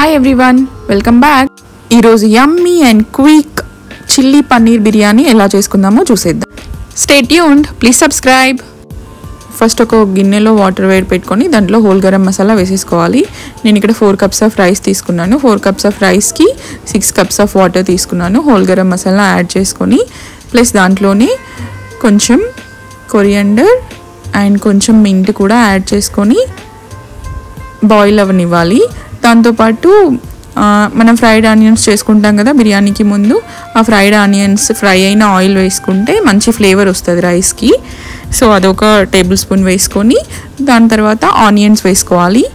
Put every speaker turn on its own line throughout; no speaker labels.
Hi everyone, welcome back. ఈరోజు yummy and quick chilli paneer biryani ఎలా చేసుకుందామో చూసేద్దాం. Stay tuned, please subscribe. First ఒక గిన్నెలో వాటర్ వేడి పెట్టుకొని దాంట్లో హోల్ గరం మసాలా వేసేసుకోవాలి. నేను ఇక్కడ 4 cups ఆఫ్ రైస్ తీసుకున్నాను. 4 cups ఆఫ్ రైస్కి 6 cups ఆఫ్ వాటర్ తీసుకున్నాను. హోల్ గరం మసాలా యాడ్ చేసుకొని ప్లస్ దాంట్లోనే కొంచెం కొరియండర్ అండ్ కొంచెం మింట్ కూడా యాడ్ చేసుకొని బాయిల్ అవ్వనివ్వాలి. దాంతోపాటు మనం ఫ్రైడ్ ఆనియన్స్ చేసుకుంటాం కదా బిర్యానీకి ముందు, ఆ ఫ్రైడ్ ఆనియన్స్ ఫ్రై అయిన ఆయిల్ వేసుకుంటే మంచి ఫ్లేవర్ వస్తుంది రైస్కి. సో అదొక టేబుల్ స్పూన్ వేసుకొని దాని తర్వాత ఆనియన్స్ వేసుకోవాలి.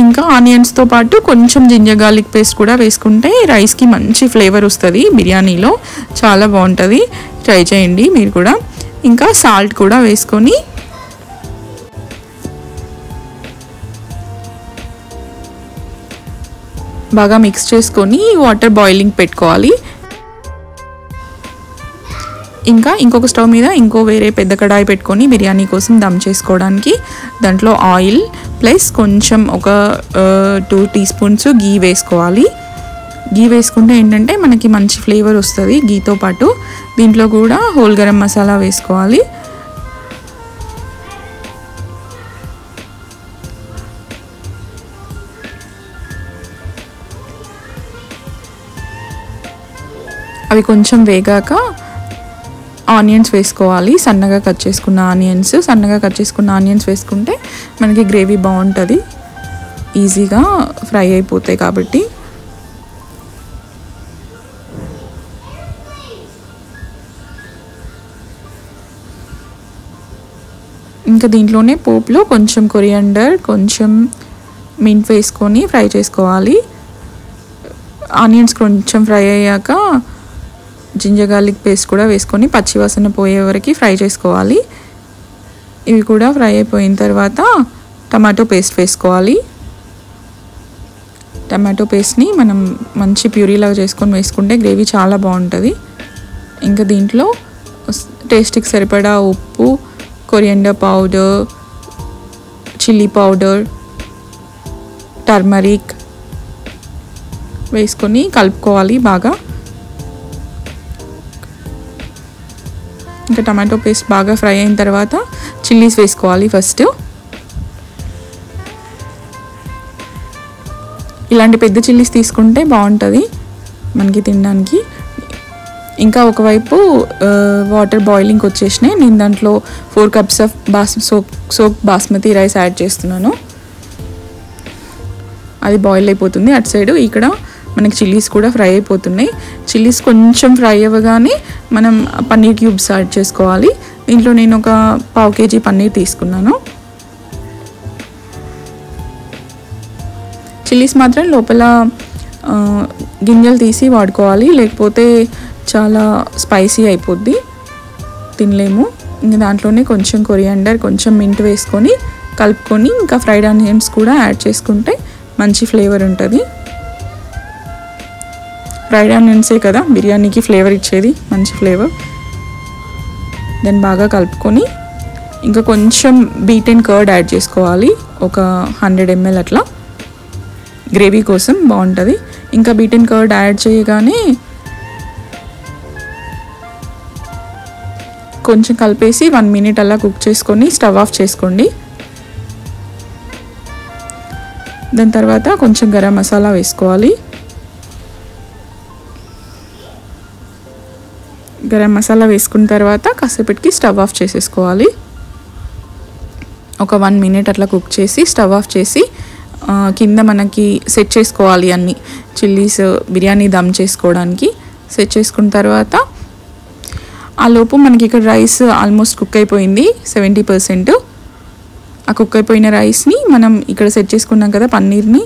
ఇంకా ఆనియన్స్తో పాటు కొంచెం జింజర్ గార్లిక్ పేస్ట్ కూడా వేసుకుంటే రైస్కి మంచి ఫ్లేవర్ వస్తుంది, బిర్యానీలో చాలా బాగుంటుంది. ట్రై చేయండి మీరు కూడా. ఇంకా సాల్ట్ కూడా వేసుకొని బాగా మిక్స్ చేసుకొని వాటర్ బాయిలింగ్ పెట్టుకోవాలి. ఇంకా ఇంకొక స్టవ్ మీద వేరే పెద్ద కడాయి పెట్టుకొని బిర్యానీ కోసం దమ్ చేసుకోవడానికి దాంట్లో ఆయిల్ ప్లస్ కొంచెం ఒక 2 teaspoons గీ వేసుకోవాలి. గీ వేసుకుంటే ఏంటంటే మనకి మంచి ఫ్లేవర్ వస్తుంది గీతో పాటు. దీంట్లో కూడా హోల్ గరం మసాలా వేసుకోవాలి. అవి కొంచెం వేగాక ఆనియన్స్ వేసుకోవాలి. సన్నగా కట్ చేసుకున్న ఆనియన్స్ వేసుకుంటే మనకి గ్రేవీ బాగుంటుంది, ఈజీగా ఫ్రై అయిపోతాయి కాబట్టి. ఇంకా దీంట్లోనే పోపులో కొంచెం కొరియండర్ కొంచెం మింట్ వేసుకొని ఫ్రై చేసుకోవాలి. ఆనియన్స్ కొంచెం ఫ్రై అయ్యాక జింజర్ గార్లిక్ పేస్ట్ కూడా వేసుకొని పచ్చివాసన పోయే వరకు ఫ్రై చేసుకోవాలి. ఇవి కూడా ఫ్రై అయిపోయిన తర్వాత టమాటో పేస్ట్ వేసుకోవాలి. టమాటో పేస్ట్ని మనం మంచి ప్యూరీలాగా చేసుకొని వేసుకుంటే గ్రేవీ చాలా బాగుంటుంది. ఇంకా దీంట్లో టేస్ట్కి సరిపడా ఉప్పు, coriander powder, chilli powder, turmeric వేసుకొని కలుపుకోవాలి బాగా. ఇంకా టమాటో పేస్ట్ బాగా ఫ్రై అయిన తర్వాత చిల్లీస్ వేసుకోవాలి. ఫస్ట్ ఇలాంటి పెద్ద చిల్లీస్ తీసుకుంటే బాగుంటుంది మనకి తినడానికి. ఇంకా ఒకవైపు వాటర్ బాయిలింగ్కి వచ్చేసినాయి. నేను దాంట్లో 4 cups of soak basmati rice add చేస్తున్నాను. అది బాయిల్ అయిపోతుంది అటు సైడు. ఇక్కడ మనకి చిల్లీస్ కూడా ఫ్రై అయిపోతున్నాయి. చిల్లీస్ కొంచెం ఫ్రై అవ్వగానే మనం పన్నీర్ క్యూబ్స్ యాడ్ చేసుకోవాలి. దీంట్లో నేను ఒక 1/2 kg పన్నీర్ తీసుకున్నాను. చిల్లీస్ మాత్రం లోపల గింజలు తీసి వాడుకోవాలి, లేకపోతే చాలా స్పైసీ అయిపోద్ది, తినలేము. ఇంకా దాంట్లోనే కొంచెం కొరియండర్ కొంచెం మింట్ వేసుకొని కలుపుకొని ఇంకా ఫ్రైడ్ ఆనియన్స్ కూడా యాడ్ చేసుకుంటే మంచి ఫ్లేవర్ ఉంటుంది. ఫ్రైడ్ ఆనియన్సే కదా బిర్యానీకి ఫ్లేవర్ ఇచ్చేది, మంచి ఫ్లేవర్. దాన్ని బాగా కలుపుకొని ఇంకా కొంచెం బీటెన్ కర్డ్ యాడ్ చేసుకోవాలి, ఒక 100 ml అట్లా, గ్రేవీ కోసం బాగుంటుంది. ఇంకా బీటెన్ కర్డ్ యాడ్ చేయగానే కొంచెం కలిపేసి 1 minute అలా కుక్ చేసుకొని స్టవ్ ఆఫ్ చేసుకోండి. దాని తర్వాత కొంచెం గరం మసాలా వేసుకోవాలి. గరం మసాలా వేసుకున్న తర్వాత కాసేపటికి స్టవ్ ఆఫ్ చేసేసుకోవాలి. ఒక 1 minute అట్లా కుక్ చేసి స్టవ్ ఆఫ్ చేసి కింద మనకి సెట్ చేసుకోవాలి అన్నీ చిల్లీస్ బిర్యానీ దమ్ చేసుకోవడానికి. సెట్ చేసుకున్న తర్వాత ఆ లోపు మనకి ఇక్కడ రైస్ ఆల్మోస్ట్ కుక్ అయిపోయింది 70%. ఆ కుక్ అయిపోయిన రైస్ని మనం ఇక్కడ సెట్ చేసుకున్నాం కదా పన్నీర్ని,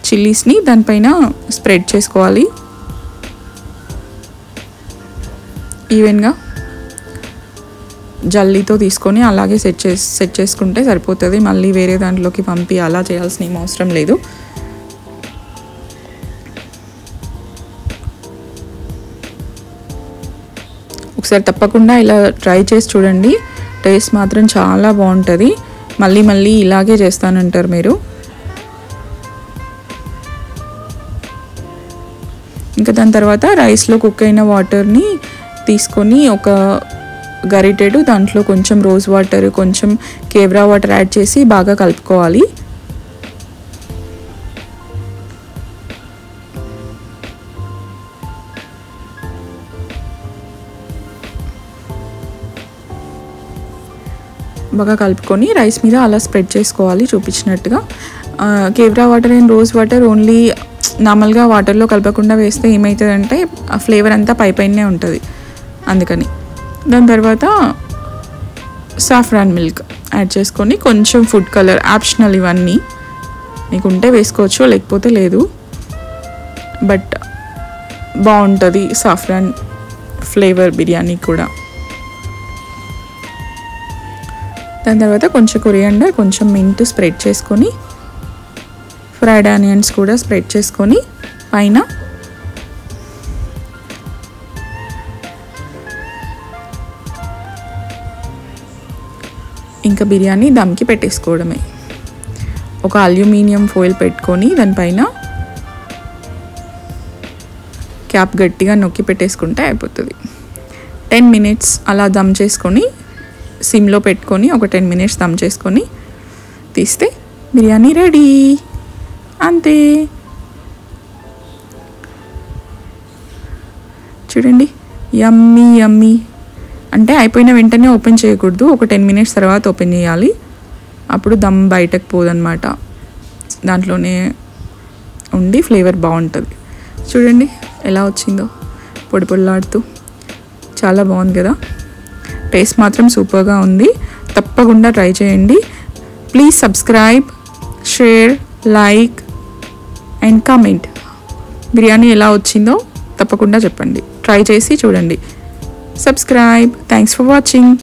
చిల్లీస్ని దానిపైన స్ప్రెడ్ చేసుకోవాలి ఈవెన్గా. జల్లీతో తీసుకొని అలాగే సెట్ చేసుకుంటే సరిపోతుంది. మళ్ళీ వేరే దాంట్లోకి పంపి అలా చేయాల్సిన ఏం అవసరం లేదు. ఒకసారి తప్పకుండా ఇలా ట్రై చేసి చూడండి, టేస్ట్ మాత్రం చాలా బాగుంటుంది. మళ్ళీ ఇలాగే చేస్తానంటారు మీరు. ఇంకా దాని తర్వాత రైస్లో కుక్ అయిన వాటర్ని తీసుకొని ఒక గరిటెడు దాంట్లో కొంచెం రోజ్ వాటర్, కొంచెం కేవ్రా వాటర్ యాడ్ చేసి బాగా కలుపుకోవాలి. బాగా కలుపుకొని రైస్ మీద అలా స్ప్రెడ్ చేసుకోవాలి చూపించినట్టుగా. Kewra water and rose water only నార్మల్గా వాటర్లో కలపకుండా వేస్తే ఏమవుతుందంటే ఆ ఫ్లేవర్ అంతా పైనే ఉంటుంది, అందుకని. దాని తర్వాత సాఫ్రాన్ మిల్క్ యాడ్ చేసుకొని కొంచెం ఫుడ్ కలర్, ఆప్షనల్ ఇవన్నీ, మీకు ఉంటే వేసుకోవచ్చు లేకపోతే లేదు, బట్ బాగుంటుంది సాఫ్రాన్ ఫ్లేవర్ బిర్యానీ కూడా. దాని తర్వాత కొంచెం కొరియాండర్, కొంచెం మింట్ స్ప్రెడ్ చేసుకొని, ఫ్రైడ్ ఆనియన్స్ కూడా స్ప్రెడ్ చేసుకొని పైన ఇంకా బిర్యానీ దమ్కి పెట్టేసుకోవడమే. ఒక అల్యూమినియం ఫాయిల్ పెట్టుకొని దానిపైన క్యాప్ గట్టిగా నొక్కి పెట్టేసుకుంటే అయిపోతుంది. 10 minutes అలా దమ్ చేసుకొని సిమ్లో పెట్టుకొని ఒక 10 minutes దమ్ చేసుకొని తీస్తే బిర్యానీ రెడీ, అంతే. చూడండి, యమ్మీ యమ్మీ. అంటే అయిపోయిన వెంటనే ఓపెన్ చేయకూడదు, ఒక 10 minutes తర్వాత ఓపెన్ చేయాలి, అప్పుడు దమ్ బయటకు పోదన్నమాట, దాంట్లోనే ఉండి ఫ్లేవర్ బాగుంటుంది. చూడండి ఎలా వచ్చిందో, పొడి పొడిలాడుతూ, చాలా బాగుంది కదా. టేస్ట్ మాత్రం సూపర్గా ఉంది, తప్పకుండా ట్రై చేయండి. Please subscribe, share, like and comment. Biryani ఎలా వచ్చిందో తప్పకుండా చెప్పండి, ట్రై చేసి చూడండి. సబ్స్క్రైబ్. Thanks for watching.